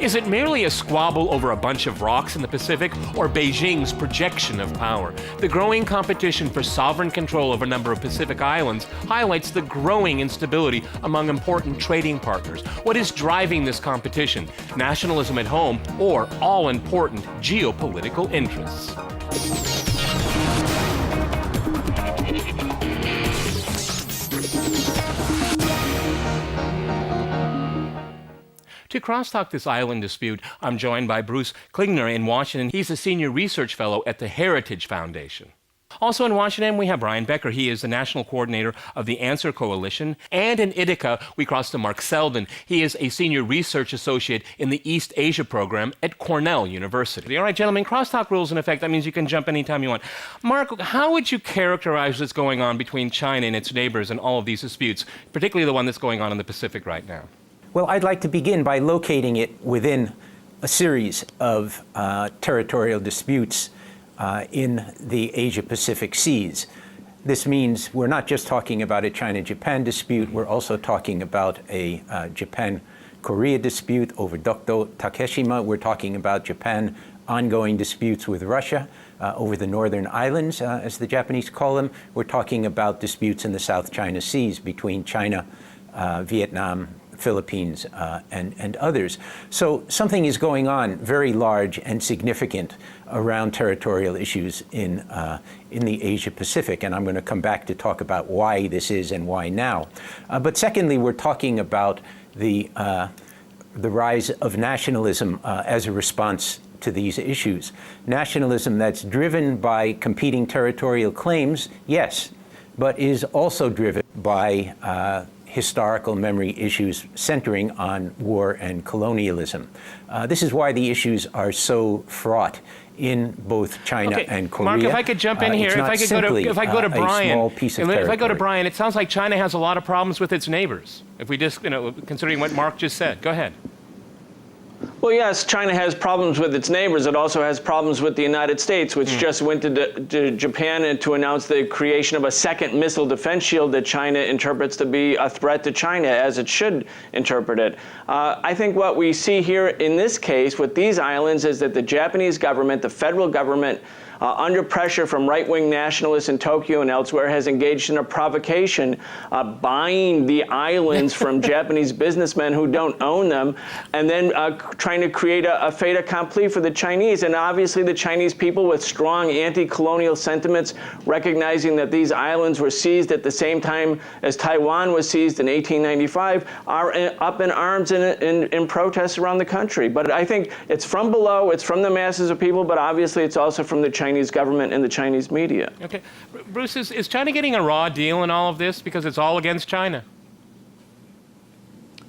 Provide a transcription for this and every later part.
Is it merely a squabble over a bunch of rocks in the Pacific, or Beijing's projection of power? The growing competition for sovereign control of a number of Pacific islands highlights the growing instability among important trading partners. What is driving this competition? Nationalism at home or all-important geopolitical interests? To crosstalk this island dispute, I'm joined by Bruce Klingner in Washington. He's a senior research fellow at the Heritage Foundation. Also in Washington, we have Brian Becker. He is the national coordinator of the Answer Coalition. And in Ithaca, we cross to Mark Selden. He is a senior research associate in the East Asia program at Cornell University. All right, gentlemen, crosstalk rules in effect. That means you can jump anytime you want. Mark, how would you characterize what's going on between China and its neighbors in all of these disputes, particularly the one that's going on in the Pacific right now? Well, I'd like to begin by locating it within a series of territorial disputes in the Asia-Pacific seas. This means we're not just talking about a China-Japan dispute, we're also talking about a Japan-Korea dispute over Dokdo Takeshima. We're talking about Japan ongoing disputes with Russia over the northern islands, as the Japanese call them. We're talking about disputes in the South China Seas between China, Vietnam, Philippines, and others. So something is going on very large and significant around territorial issues in the Asia-Pacific, and I'm going to come back to talk about why this is and why now. But secondly, we're talking about the rise of nationalism as a response to these issues. Nationalism that's driven by competing territorial claims, yes, but is also driven by historical memory issues centering on war and colonialism. This is why the issues are so fraught in both China and Korea. Mark, if I could jump in here, if I go to Brian, it sounds like China has a lot of problems with its neighbors. If we just, considering what Mark just said, go ahead. Well, yes, China has problems with its neighbors. It also has problems with the United States, which just went to Japan to announce the creation of a second missile defense shield that China interprets to be a threat to China, as it should interpret it. I think what we see here in this case with these islands is that the Japanese government, the federal government, under pressure from right-wing nationalists in Tokyo and elsewhere, has engaged in a provocation, buying the islands from Japanese businessmen who don't own them, and then trying to create a fait accompli for the Chinese. And obviously the Chinese people, with strong anti-colonial sentiments, recognizing that these islands were seized at the same time as Taiwan was seized in 1895, are up in arms in protests around the country. But I think it's from below, it's from the masses of people, but obviously it's also from the Chinese government and the Chinese media. Okay. Bruce, is China getting a raw deal in all of this because it's all against China?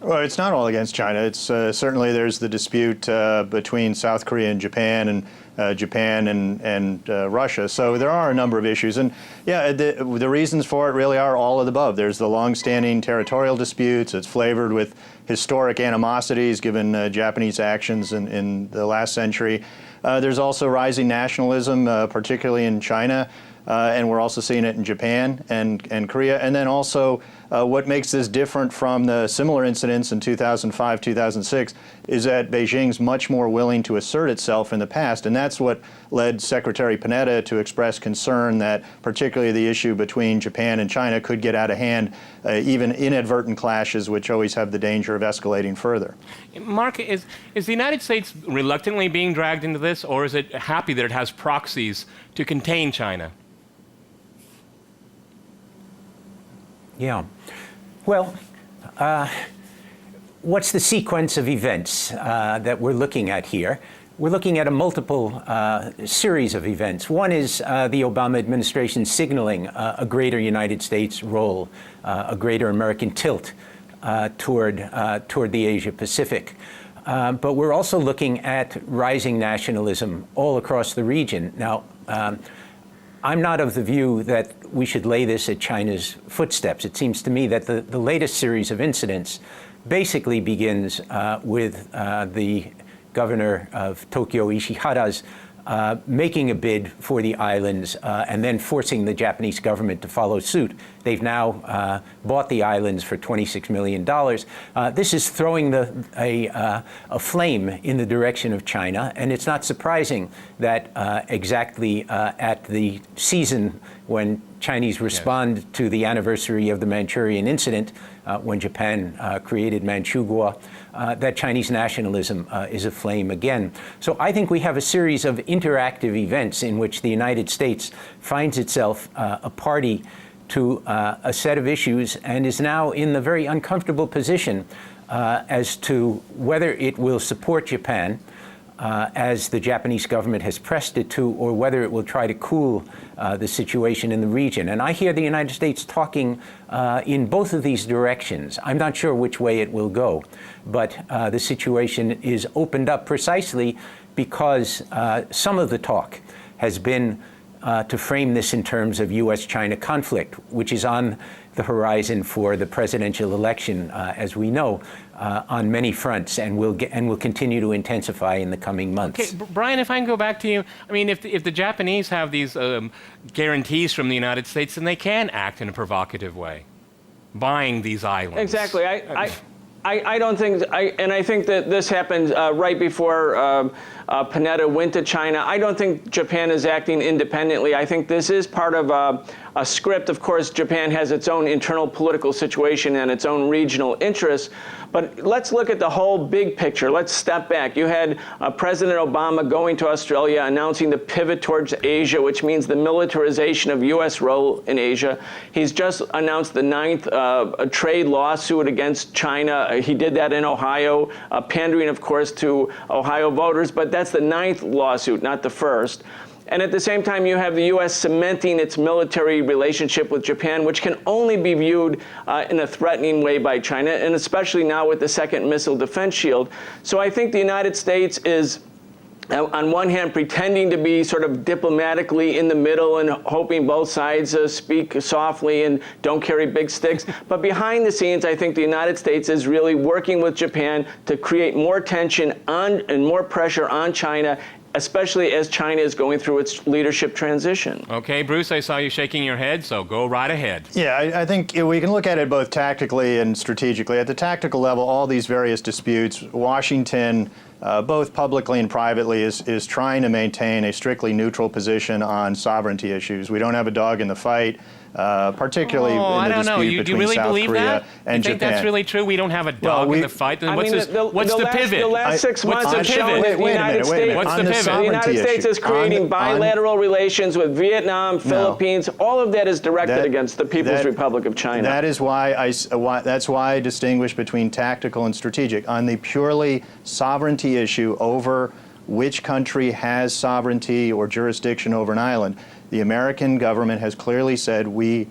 Well, it's not all against China. It's certainly there's the dispute between South Korea and Japan, and Japan and Russia. So there are a number of issues, and yeah, the reasons for it really are all of the above. There's the long-standing territorial disputes. It's flavored with historic animosities given Japanese actions in the last century. There's also rising nationalism, particularly in China, and we're also seeing it in Japan and Korea. And then also what makes this different from the similar incidents in 2005, 2006 is that Beijing's much more willing to assert itself in the past. And that's what led Secretary Panetta to express concern that particularly the issue between Japan and China could get out of hand, even inadvertent clashes, which always have the danger of escalating further. Mark, is the United States reluctantly being dragged into this, or is it happy that it has proxies to contain China? Yeah. Well, what's the sequence of events that we're looking at here? We're looking at a multiple series of events. One is the Obama administration signaling a greater United States role, a greater American tilt toward the Asia-Pacific. But we're also looking at rising nationalism all across the region. Now, I'm not of the view that we should lay this at China's footsteps. It seems to me that the latest series of incidents basically begins with the governor of Tokyo, Ishihara's, making a bid for the islands and then forcing the Japanese government to follow suit They've now bought the islands for $26 million. This is throwing a flame in the direction of China, and it's not surprising that exactly at the season when Chinese respond to the anniversary of the Manchurian incident, when Japan created Manchukuo, that Chinese nationalism is aflame again. So I think we have a series of interactive events in which the United States finds itself a party to a set of issues and is now in the very uncomfortable position as to whether it will support Japan as the Japanese government has pressed it to, or whether it will try to cool the situation in the region. And I hear the United States talking in both of these directions. I'm not sure which way it will go, but the situation is opened up precisely because some of the talk has been to frame this in terms of U.S.-China conflict, which is on the horizon for the presidential election, as we know, on many fronts, and will continue to intensify in the coming months. Okay, Brian, if I can go back to you, I mean, if the Japanese have these guarantees from the United States, then they can act in a provocative way, buying these islands. Exactly. I don't think, and I think that this happened right before Panetta went to China. I don't think Japan is acting independently. I think this is part of a script. Of course, Japan has its own internal political situation and its own regional interests. But let's look at the whole big picture. Let's step back. You had President Obama going to Australia, announcing the pivot towards Asia, which means the militarization of U.S. role in Asia. He's just announced the 9th trade lawsuit against China. He did that in Ohio, pandering, of course, to Ohio voters. But that's the 9th lawsuit, not the first. And at the same time, you have the U.S. cementing its military relationship with Japan, which can only be viewed in a threatening way by China, and especially now with the second missile defense shield. So I think the United States is, on one hand, pretending to be sort of diplomatically in the middle and hoping both sides speak softly and don't carry big sticks. But behind the scenes, I think the United States is really working with Japan to create more tension on and more pressure on China, especially as China is going through its leadership transition. Okay, Bruce, I saw you shaking your head, so go right ahead. Yeah, I think we can look at it both tactically and strategically. At the tactical level, all these various disputes, Washington, both publicly and privately, is trying to maintain a strictly neutral position on sovereignty issues. We don't have a dog in the fight. Particularly in the dispute between really South believe Korea that? and You think Japan. that's really true? We don't have a dog in the fight? Then what's the pivot? The last 6 months have shown that the United States, What's the pivot? The United States is creating bilateral relations with Vietnam, Philippines. All of that is directed against the People's Republic of China. That is why that's why I distinguish between tactical and strategic. On the purely sovereignty issue over which country has sovereignty or jurisdiction over an island, the American government has clearly said we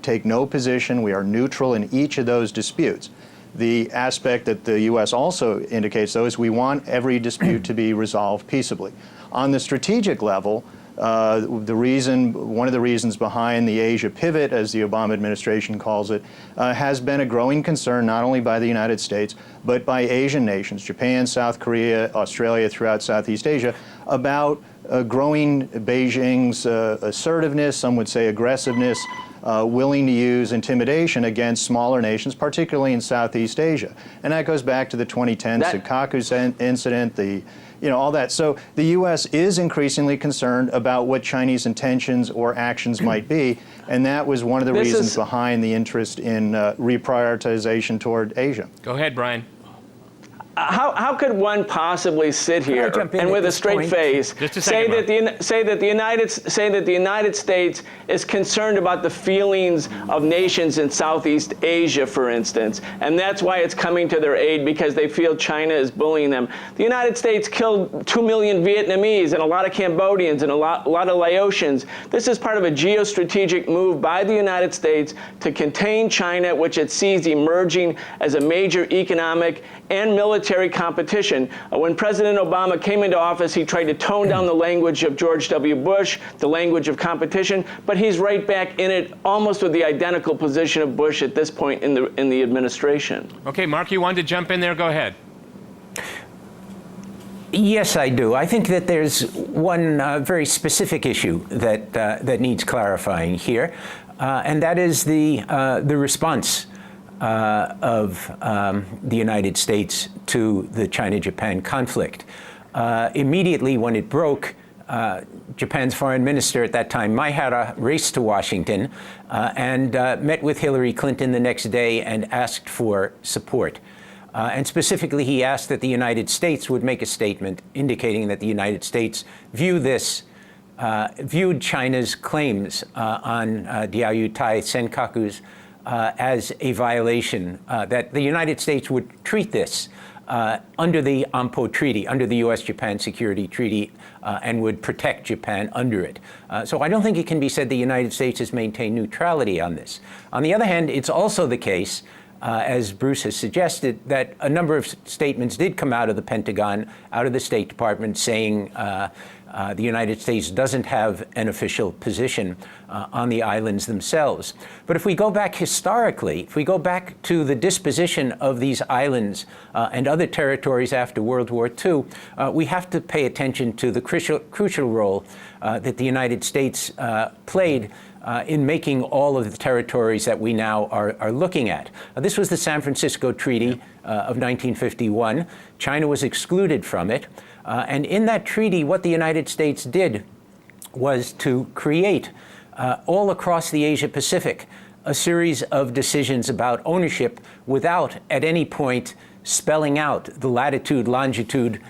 take no position, we are neutral in each of those disputes. The aspect that the U.S. also indicates, though, is we want every dispute to be resolved peaceably. On the strategic level, one of the reasons behind the Asia pivot, as the Obama administration calls it, has been a growing concern not only by the United States, but by Asian nations, Japan, South Korea, Australia, throughout Southeast Asia, about growing Beijing's assertiveness, some would say aggressiveness, willing to use intimidation against smaller nations, particularly in Southeast Asia. And that goes back to the 2010 Senkaku incident, all that. So the U.S. is increasingly concerned about what Chinese intentions or actions might be, and that was one of the reasons behind the interest in reprioritization toward Asia. Go ahead, Brian. How could one possibly sit here and with a straight face say that the United States is concerned about the feelings of nations in Southeast Asia, for instance, and that's why it's coming to their aid because they feel China is bullying them? The United States killed 2 million Vietnamese and a lot of Cambodians and a lot of Laotians. This is part of a geostrategic move by the United States to contain China, which it sees emerging as a major economic and military competition. When President Obama came into office, he tried to tone down the language of George W. Bush, the language of competition, but he's right back in it, almost with the identical position of Bush at this point in the administration. Okay, Mark, you wanted to jump in there? Go ahead. Yes, I do. I think that there's one very specific issue that needs clarifying here. and that is the response of the United States to the China-Japan conflict. Immediately when it broke, Japan's foreign minister at that time, Maehara, raced to Washington and met with Hillary Clinton the next day and asked for support. And specifically, he asked that the United States would make a statement indicating that the United States viewed China's claims on Diaoyutai Senkaku's as a violation, that the United States would treat this under the AMPO Treaty, under the U.S.-Japan Security Treaty, and would protect Japan under it. So I don't think it can be said the United States has maintained neutrality on this. On the other hand, it's also the case, as Bruce has suggested, that a number of statements did come out of the Pentagon, out of the State Department, saying the United States doesn't have an official position on the islands themselves. But if we go back historically, if we go back to the disposition of these islands and other territories after World War II, we have to pay attention to the crucial role that the United States played in making all of the territories that we now are looking at. This was the San Francisco Treaty of 1951. China was excluded from it. And in that treaty, what the United States did was to create all across the Asia-Pacific a series of decisions about ownership without at any point spelling out the latitude, longitude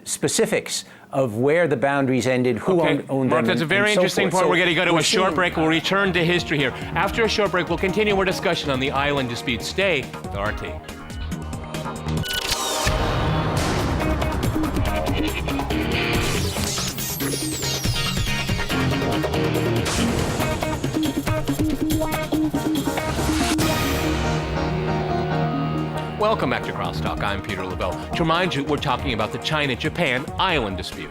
specifics of where the boundaries ended, who owned them. Mark, that's a very interesting point. So we're going to go to a short break. We'll return to history here. After a short break, we'll continue our discussion on the island dispute. Stay with RT. Welcome back to CrossTalk. I'm Peter Lavelle. To remind you, we're talking about the China-Japan island dispute.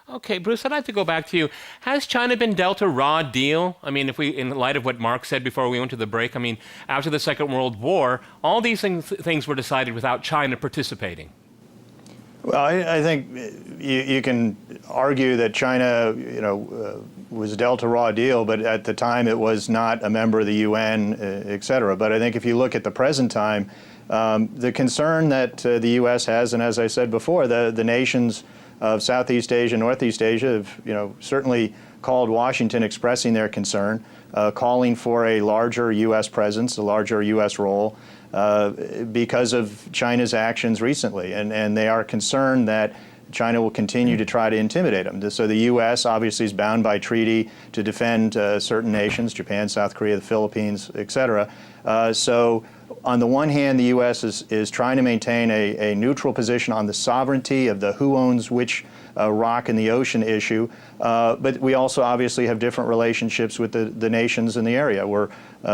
Okay, Bruce, I'd like to go back to you. Has China been dealt a raw deal? I mean, if we, in light of what Mark said before we went to the break, I mean, after the Second World War, all these things were decided without China participating. Well, I think you can argue that China, was dealt a raw deal, but at the time it was not a member of the UN, et cetera. But I think if you look at the present time, the concern that the U.S. has, and as I said before, the nations of Southeast Asia, Northeast Asia have, certainly called Washington expressing their concern, calling for a larger U.S. presence, a larger U.S. role, because of China's actions recently. And they are concerned that China will continue to try to intimidate them. So the U.S. obviously is bound by treaty to defend certain nations, Japan, South Korea, the Philippines, et cetera. So on the one hand, the U.S. is trying to maintain a neutral position on the sovereignty of the who owns which rock in the ocean issue, but we also obviously have different relationships with the nations in the area. We're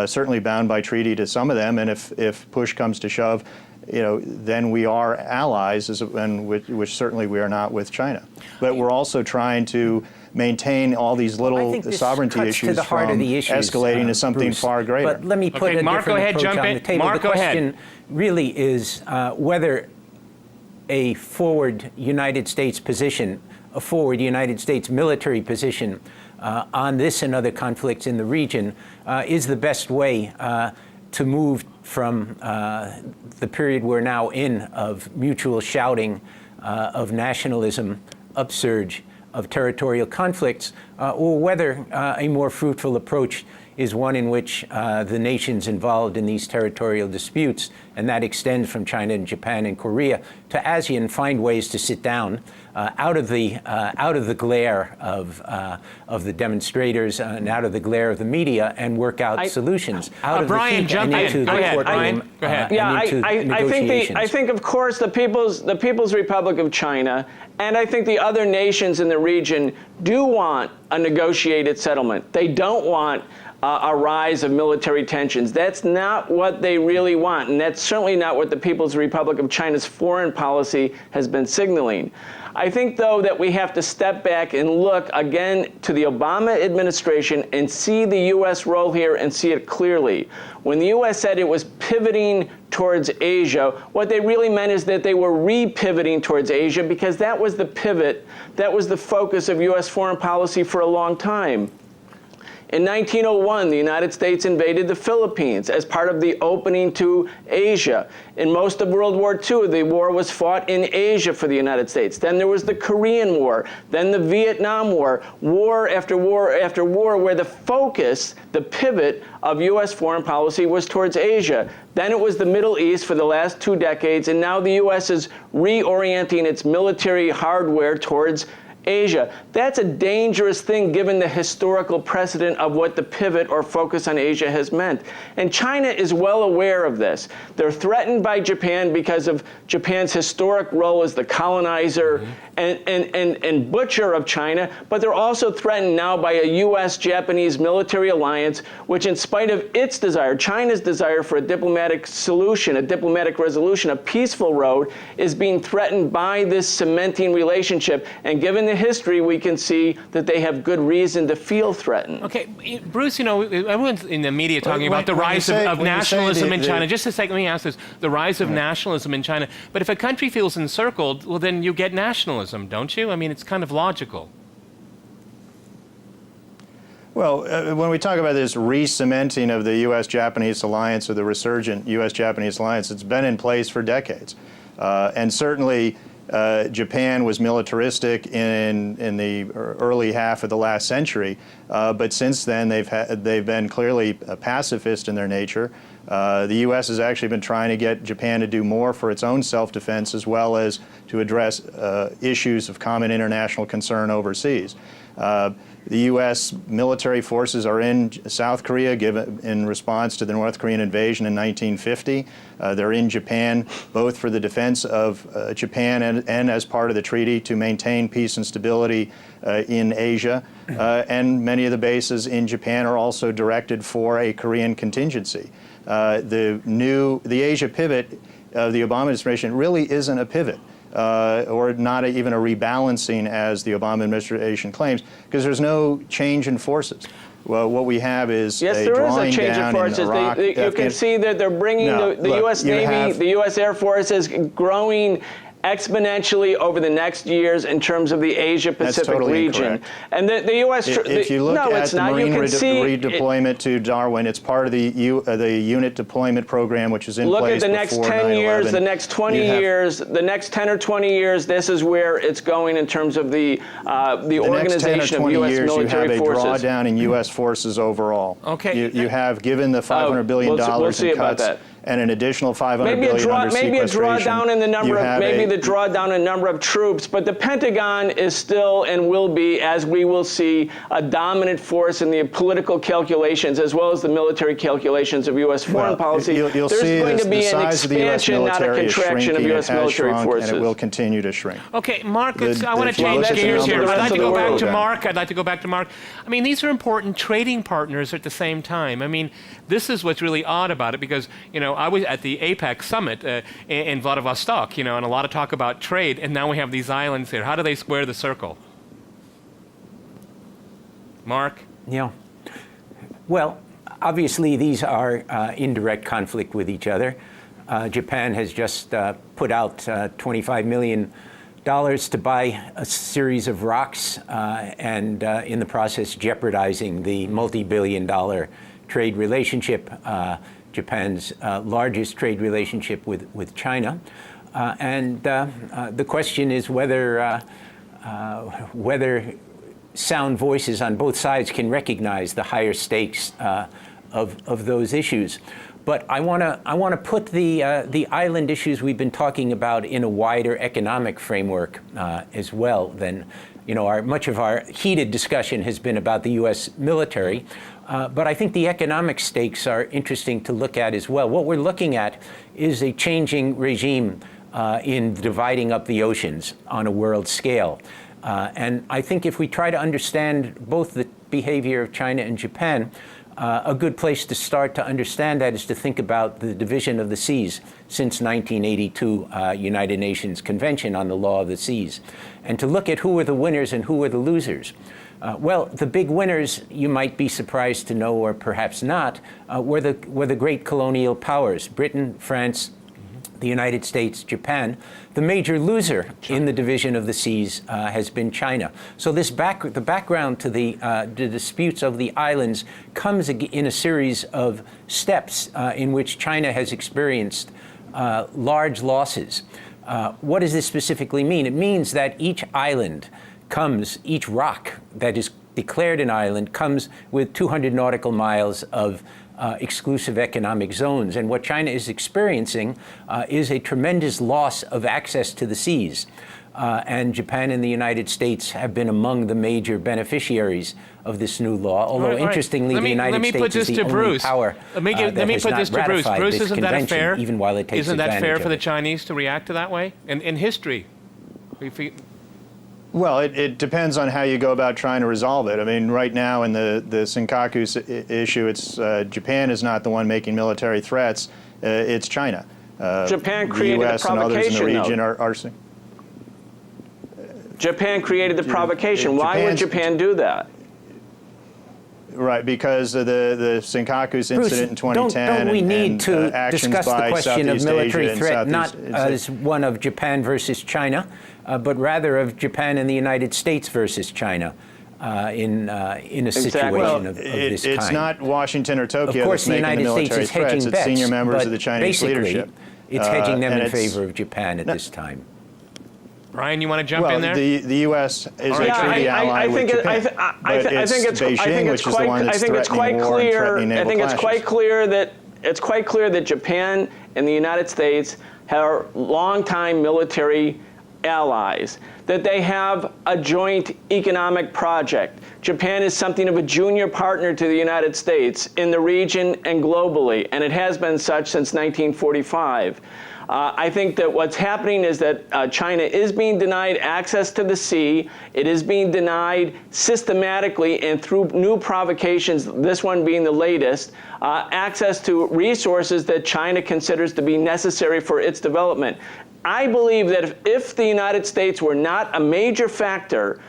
certainly bound by treaty to some of them, and if push comes to shove, then we are allies, and which certainly we are not with China. But we're also trying to maintain all these little sovereignty issues from escalating to something Bruce, far greater. But let me put a Mark, different go ahead, approach jump on in. the table. Mark, the go question ahead. really is whether a forward United States position, a forward United States military position on this and other conflicts in the region is the best way to move from the period we're now in of mutual shouting, of nationalism, upsurge, of territorial conflicts, or whether a more fruitful approach is one in which the nations involved in these territorial disputes, and that extends from China and Japan and Korea to ASEAN, find ways to sit down out of the glare of the demonstrators and out of the glare of the media and work out solutions. Out of Brian, the jump in. Go ahead, Brian. Go ahead. I think of course the People's Republic of China and I think the other nations in the region do want a negotiated settlement. They don't want a rise of military tensions. That's not what they really want, and that's certainly not what the People's Republic of China's foreign policy has been signaling. I think, though, that we have to step back and look again to the Obama administration and see the U.S. role here and see it clearly. When the U.S. said it was pivoting towards Asia, what they really meant is that they were re-pivoting towards Asia, because that was the pivot, that was the focus of U.S. foreign policy for a long time. In 1901, the United States invaded the Philippines as part of the opening to Asia. In most of World War II, the war was fought in Asia for the United States. Then there was the Korean War, then the Vietnam War, war after war after war, where the focus, the pivot of U.S. foreign policy was towards Asia. Then it was the Middle East for the last 2 decades, and now the U.S. is reorienting its military hardware towards Asia. That's a dangerous thing given the historical precedent of what the pivot or focus on Asia has meant. And China is well aware of this. They're threatened by Japan because of Japan's historic role as the colonizer and butcher of China, but they're also threatened now by a U.S.-Japanese military alliance, which in spite of its desire, China's desire for a diplomatic solution, a diplomatic resolution, a peaceful road, is being threatened by this cementing relationship. And given the history, we can see that they have good reason to feel threatened. Okay, Bruce, you know, everyone's in the media talking about the rise of nationalism in China. Just a second, let me ask this. The rise of nationalism in China. But if a country feels encircled, well, then you get nationalism, don't you? I mean, it's kind of logical. Well, when we talk about this re-cementing of the U.S.-Japanese alliance, or the resurgent U.S.-Japanese alliance, it's been in place for decades. And certainly, Japan was militaristic in the early half of the last century, but since then they've been clearly pacifist in their nature. The U.S. has actually been trying to get Japan to do more for its own self-defense, as well as to address issues of common international concern overseas. The U.S. military forces are in South Korea in response to the North Korean invasion in 1950. They're in Japan both for the defense of Japan and as part of the treaty to maintain peace and stability in Asia. And many of the bases in Japan are also directed for a Korean contingency. The Asia pivot of the Obama administration really isn't a pivot. Or not even a rebalancing, as the Obama administration claims, because there's no change in forces. Well, what we have is a drawing down in Iraq. You can see that they're bringing the U.S. Navy, the U.S. Air Force is growing exponentially over the next years in terms of the Asia-Pacific region. Incorrect. And the U.S. If you look at the Marine redeployment to Darwin, it's part of the unit deployment program, which is in place before 9/11. Look at the next 10 years, the next 20 years, the next 10 or 20 years, this is where it's going in terms of the organization of U.S. military forces. You have a drawdown in U.S. forces overall. Okay. You have, given the $500 billion in cuts, and an additional $500 billion under sequestration. Maybe a drawdown in the number of, the drawdown in number of troops, but the Pentagon is still and will be, as we will see, a dominant force in the political calculations as well as the military calculations of U.S. foreign policy. You'll There's see going to be an expansion, not a contraction of U.S. military forces. And it will continue to shrink. Okay, Mark, I want to change gears here. I'd like to go back to Mark. I'd like to go back to Mark. I mean, these are important trading partners at the same time. I mean, this is what's really odd about it, because, you know, I was at the APEC summit in Vladivostok, you know, and a lot of talk about trade, and now we have these islands here. How do they square the circle? Mark? Yeah. Well, obviously these are in direct conflict with each other. Japan has just put out $25 million to buy a series of rocks, and in the process jeopardizing the multi-billion-dollar trade relationship, Japan's largest trade relationship with China. And the question is whether sound voices on both sides can recognize the higher stakes of those issues. But I want to put the island issues we've been talking about in a wider economic framework as well. Than, you know, much of our heated discussion has been about the U.S. military, but I think the economic stakes are interesting to look at as well. What we're looking at is a changing regime in dividing up the oceans on a world scale. And I think if we try to understand both the behavior of China and Japan, A good place to start to understand that is to think about the division of the seas since 1982 United Nations Convention on the Law of the Seas, and to look at who were the winners and who were the losers. Well, the big winners, you might be surprised to know, or perhaps not, were the great colonial powers, Britain, France, the United States, Japan. The major loser in the division of the seas has been China. So the background to the disputes of the islands comes in a series of steps in which China has experienced large losses. What does this specifically mean? It means that each island each rock that is declared an island comes with 200 nautical miles of exclusive economic zones. And what China is experiencing is a tremendous loss of access to the seas. And Japan and the United States have been among the major beneficiaries of this new law, although interestingly, the United States is the only power that has not ratified this convention, even while it takes advantage of it. Isn't that fair for the Chinese to react to that way? In history, well, it depends on how you go about trying to resolve it. I mean, right now in the Senkaku issue, it's Japan is not the one making military threats. It's China. Japan created the US and others in the region are Japan created the provocation. Why would Japan do that? Right, because of the Senkaku's incident in 2010 don't we need and to actions discuss the by question of Southeast military Asia threat and not as one of Japan versus China, but rather of Japan and the United States versus China in a situation of this kind? It's not Washington or Tokyo of course, that's making the military States is hedging threats. bets, It's senior members but of the Chinese basically, leadership. It's hedging them in and favor of Japan at this time. Brian, you want to jump in there? The U.S. is a treaty ally with Japan, but it's Beijing which is the one that's threatening war and threatening naval clashes. It's quite clear that Japan and the United States are longtime military allies, that they have a joint economic project. Japan is something of a junior partner to the United States in the region and globally, and it has been such since 1945. I think that what's happening is that China is being denied access to the sea. It is being denied systematically and through new provocations, this one being the latest, access to resources that China considers to be necessary for its development. I believe that if the United States were not a major factor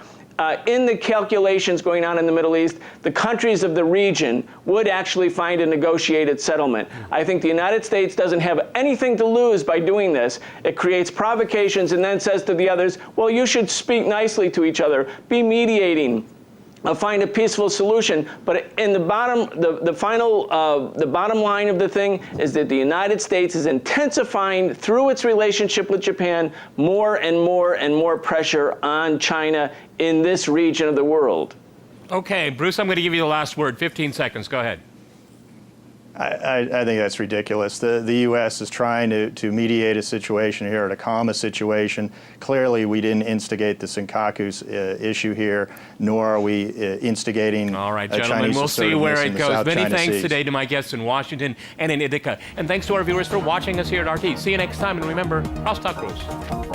in the calculations going on in the Middle East, the countries of the region would actually find a negotiated settlement. I think the United States doesn't have anything to lose by doing this. It creates provocations and then says to the others, well, you should speak nicely to each other, be mediating, find a peaceful solution. But in the bottom line of the thing is that the United States is intensifying through its relationship with Japan more and more and more pressure on China in this region of the world. Okay, Bruce, I'm going to give you the last word. 15 seconds. Go ahead. I think that's ridiculous. The U.S. is trying to mediate a situation here, to calm a situation. Clearly, we didn't instigate the Senkaku's issue here, nor are we instigating All right, a gentlemen, Chinese we'll see where it goes. South Many China thanks Seas. today to my guests in Washington and in Ithaca. And thanks to our viewers for watching us here at RT. See you next time, and remember, CrossTalk rules.